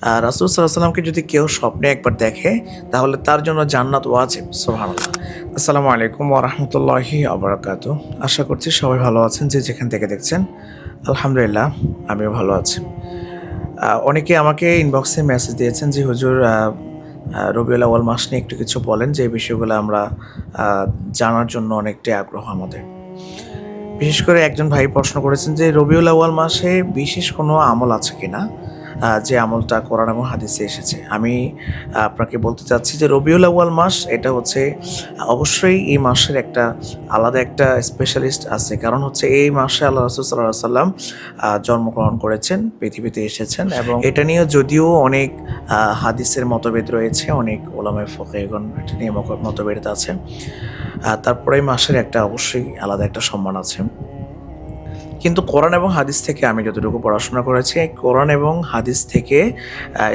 রাসূল সাল্লাল্লাহু আলাইহি ওয়াসাল্লামকে যদি কেউ স্বপ্নে একবার দেখে তাহলে তার জন্য জান্নাত ওয়াজিব। সুবহানাল্লাহ। আসসালামু আলাইকুম ওয়া রাহমাতুল্লাহি ওয়া বারাকাতুহু। আশা করছি সবাই ভালো আছেন যে যেখান থেকে দেখছেন। আলহামদুলিল্লাহ আমিও ভালো আছি। অনেকে আমাকে ইনবক্সে মেসেজ দিয়েছেন যে হুজুর রবিউল আউয়াল মাস নিয়ে একটু কিছু বলেন, যে বিষয়গুলো আমরা আ জানার জন্য অনেকটাই আগ্রহ আমাদের। বিশেষ করে একজন ভাই প্রশ্ন করেছেন যে রবিউল আউয়াল মাসে বিশেষ কোনো আমল আছে কিনা? যে আমলটা কোরআন এবং হাদিসে এসেছে। আমি আপনাকে বলতে চাচ্ছি যে রবিউল আউয়াল মাস এটা হচ্ছে অবশ্যই এই মাসের একটা আলাদা একটা স্পেশালিস্ট আছে। কারণ হচ্ছে এই মাসে আল্লাহ রাসূল সাল্লাল্লাহু আলাইহি ওয়াসাল্লাম জন্মগ্রহণ করেছেন, পৃথিবীতে এসেছেন এবং এটা নিয়ে যদিও অনেক হাদিসের মতভেদ রয়েছে, অনেক উলামায়ে ফিকহগণ এটা নিয়ে মতভেদ আছে। তারপরে এই মাসের একটা অবশ্যই আলাদা একটা সম্মান আছে। কিন্তু কোরআন এবং হাদিস থেকে আমি যতটুকু পড়াশোনা করেছি, কোরআন এবং হাদিস থেকে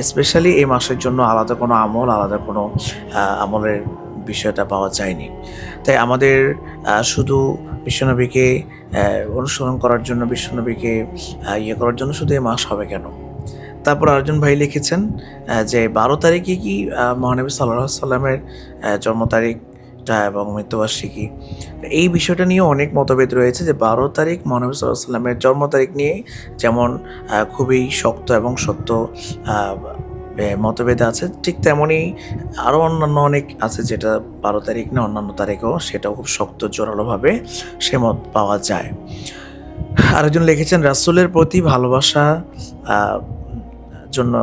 স্পেশালি এই মাসের জন্য আলাদা কোনো আমল, আলাদা কোনো আমলের বিষয়টা পাওয়া যায়নি। তাই আমাদের শুধু বিশ্বনবীকে অনুসরণ করার জন্য, বিশ্বনবীকে ইয়ে করার জন্য শুধু এই মাস হবে কেন? তারপর আরেকজন ভাই লিখেছেন যে ১২ তারিখে কি মহানবী সাল্লাল্লাহু আলাইহি ওয়াসাল্লামের জন্ম তারিখটা এবং মৃত্যুবার্ষিকী, এই বিষয়টা নিয়েও অনেক মতভেদ রয়েছে যে ১২ তারিখ মহানবী সাল্লাল্লাহু আলাইহি ওয়াসাল্লামের জন্ম তারিখ নিয়ে যেমন খুবই শক্ত এবং সত্য মতভেদ আছে, ঠিক তেমনই আরও অন্যান্য অনেক আছে যেটা ১২ তারিখ না অন্যান্য তারিখেও সেটাও খুব শক্ত জোরালোভাবে সে মত পাওয়া যায়। আরেকজন লিখেছেন রাসূলের প্রতি ভালোবাসা জন্য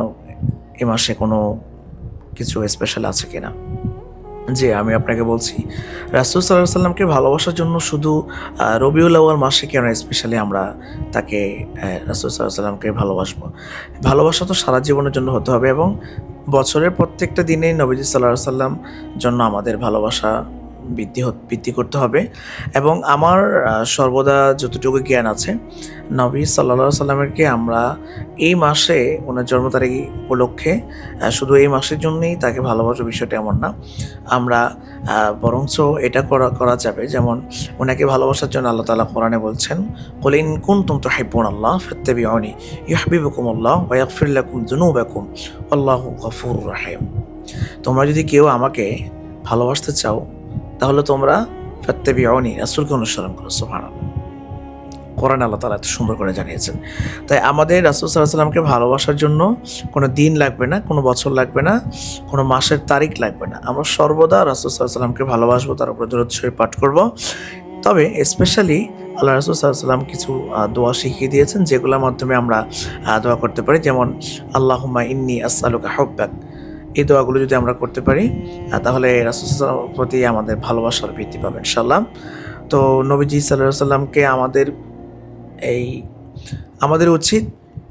এ মাসে কোনো কিছু স্পেশাল আছে কিনা? জি, আমি আপনাকে বলছি, রাসূল সাল্লাল্লাহু আলাইহি ওয়াসাল্লামকে ভালোবাসার জন্য শুধু রবিউল আউয়াল মাসে কেন স্পেশালি আমরা তাকে রাসূল সাল্লাল্লাহু আলাইহি ওয়াসাল্লামকে ভালোবাসবো? ভালোবাসা তো সারা জীবনের জন্য হতে হবে এবং বছরের প্রত্যেকটা দিনেই নবীজি সাল্লাল্লাহু আলাইহি ওয়াসাল্লাম জন্য আমাদের ভালোবাসা বৃদ্ধি করতে হবে। এবং আমার সর্বদা যতটুকু জ্ঞান আছে, নবী সাল্লাল্লাহু আলাইহি ওয়াসাল্লামকে আমরা এই মাসে ওনার জন্ম তারিখ উপলক্ষে শুধু এই মাসের জন্যই তাকে ভালোবাসার বিষয়টা এমন না। আমরা বরঞ্চ এটা করা যাবে, যেমন ওনাকে ভালোবাসার জন্য আল্লাহ তাআলা কোরআনে বলছেন, কুল ইন কুনতুম তুহিব্বুনাল্লাহ ফাত্তাবিউনি ইউহিব্বুকুমুল্লাহ ওয়া ইয়াগফির লাকুম যুনুবাকুম আল্লাহু গফুরুর রহিম। তোমরা যদি কেউ আমাকে ভালোবাসতে চাও তাহলে তোমরা ফাত্তাবিউনি, রাসূলকে অনুসরণ করো। সুবহানাল্লাহ। কোরআন আল্লাহ তাআলা এত সুন্দর করে জানিয়েছেন। তাই আমাদের রাসূল সাল্লাল্লাহু আলাইহি ওয়াসাল্লামকে ভালোবাসার জন্য কোনো দিন লাগবে না, কোনো বছর লাগবে না, কোনো মাসের তারিখ লাগবে না। আমরা সর্বদা রাসূল সাল্লাল্লাহু আলাইহি ওয়াসাল্লামকে ভালোবাসবো, তার উপরে দরুদ শরীফ পাঠ করব। তবে স্পেশালি আল্লাহ রাসূল সাল্লাল্লাহু আলাইহি ওয়াসাল্লাম কিছু দোয়া শিখিয়ে দিয়েছেন যেগুলোর মাধ্যমে আমরা দোয়া করতে পারি, যেমন আল্লাহুম্মা ইন্নী আসআলুকা হুব্বাক। এই দোয়াগুলো যদি আমরা করতে পারি তাহলে রাসূল সাল্লাল্লাহু আলাইহি ওয়াসাল্লামের প্রতি আমাদের ভালোবাসার বৃদ্ধি পাবে ইনশাআল্লাহ। তো নবীজি সাল্লাল্লাহু আলাইহি ওয়াসাল্লামকে আমাদের উচিত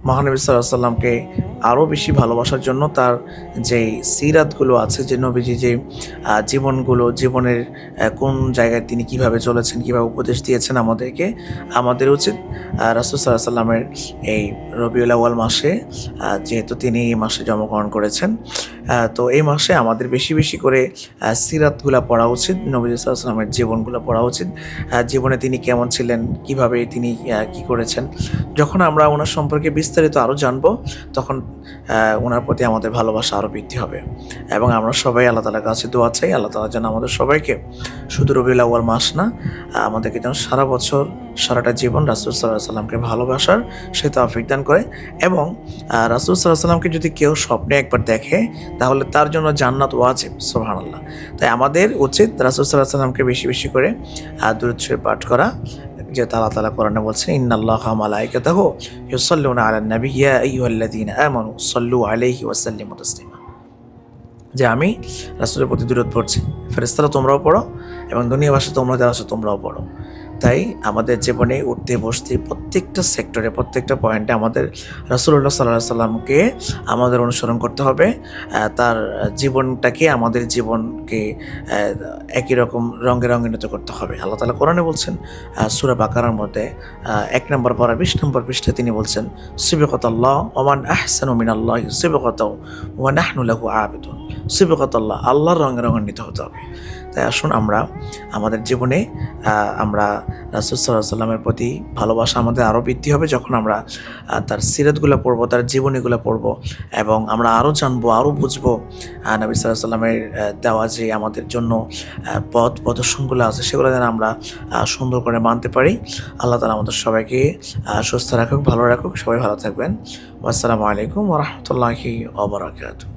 মহানবী সাল্লাল্লাহু আলাইহি ওয়াসাল্লামকে আরও বেশি ভালোবাসার জন্য তার যেই সিরাতগুলো আছে, যে নবীজি যে জীবনের কোন জায়গায় তিনি কিভাবে চলেছেন, কিভাবে উপদেশ দিয়েছেন আমাদেরকে, আমাদের উচিত রাসূল সাল্লাল্লাহু আলাইহি ওয়াসাল্লামের এই রবিউল আউয়াল মাসে, যেহেতু তিনি এই মাসে জন্মগ্রহণ করেছেন, তো এই মাসে আমাদের বেশি বেশি করে সিরাতগুলা পড়া উচিত, নবী সাল্লাল্লাহু আলাইহি ওয়াসাল্লামের জীবনগুলো পড়া উচিত। জীবনে তিনি কেমন ছিলেন, কিভাবে তিনি কি করেছেন, যখন আমরা ওনার সম্পর্কে বিস্তারিত আরও জানবো তখন ওনার প্রতি আমাদের ভালোবাসা আরও বৃদ্ধি হবে। এবং আমরা সবাই আল্লাহ তাআলার কাছে দোয়া চাই, আল্লাহ তাআলা যেন আমাদের সবাইকে শুধু রবিউল আউয়াল মাস না, আমাদেরকে যেন সারা বছর সারাটা জীবন রাসূল সাল্লাল্লাহু আলাইহি ওয়াসাল্লামকে ভালোবাসার সে তৌফিক দান করে। এবং রাসূল সাল্লাল্লাহু আলাইহি ওয়াসাল্লামকে যদি কেউ স্বপ্নে একবার দেখে তাহলে তার জন্য জান্নাত ওয়াজিব। সুবহানাল্লাহ। তাই আমাদের উচিত রাসূল সাল্লাল্লাহু আলাইহি ওয়াসাল্লামকে বেশি বেশি করে দরুদ শরীফ পাঠ করা, যেহেতু আল্লাহ তাআলা কোরআনে বলছেন, ইন্নাল্লাহা ওয়া মালাইকাতাহু ইউসাল্লুনা আলান নবী ইয়া আইয়ুহাল্লাযীনা আমানু সাল্লু আলাইহি ওয়া সাল্লিমু তাসলিমা। যে আমি রাসূলের প্রতি দরুদ পড়ছি, ফেরেশতারা তোমরাও পড়ো এবং দুনিয়াবাসী তোমরা যারা আছো তোমরাও পড়ো। তাই আমাদের জীবনে উঠতে বসতে প্রত্যেকটা সেক্টরে, প্রত্যেকটা পয়েন্টে আমাদের রাসূলুল্লাহ সাল্লাল্লাহু আলাইহি ওয়াসাল্লামকে আমাদের অনুসরণ করতে হবে। তার জীবনটাকে, আমাদের জীবনকে একই রকম রঙে রঙিনত করতে হবে। আল্লাহ তাআলা কোরআনে বলছেন সূরা বাকারার মধ্যে ১ নম্বর পারা ২০ নম্বর পৃষ্ঠায় তিনি বলছেন, সিবগাতাল্লাহ ওয়া মান আহসানু মিনাল্লাহি সিবগাতাও ওয়া নাহনু লাহু আবিদুন। সিবকাতাল্লাহ, আল্লাহর রঙে রঙান্বিত হতে হবে। তাই আসুন আমরা আমাদের জীবনে আমরা রাসূল সাল্লাল্লাহু আলাইহি ওয়াসাল্লামের প্রতি ভালোবাসা আমাদের আরও বৃদ্ধি হবে যখন আমরা তার সিরাতগুলো পড়বো, তার জীবনীগুলো পড়বো এবং আমরা আরও জানবো, আরও বুঝবো নবী সাল্লাল্লাহু আলাইহি ওয়াসাল্লামের দেওয়া যে আমাদের জন্য পথ প্রদর্শনগুলো আছে সেগুলো যেন আমরা সুন্দর করে মানতে পারি। আল্লাহ তাআলা আমাদের সবাইকে সুস্থ রাখুক, ভালো রাখুক। সবাই ভালো থাকবেন। আসসালামু আলাইকুম ওয়া রাহমাতুল্লাহি ওয়া বারাকাতুহু।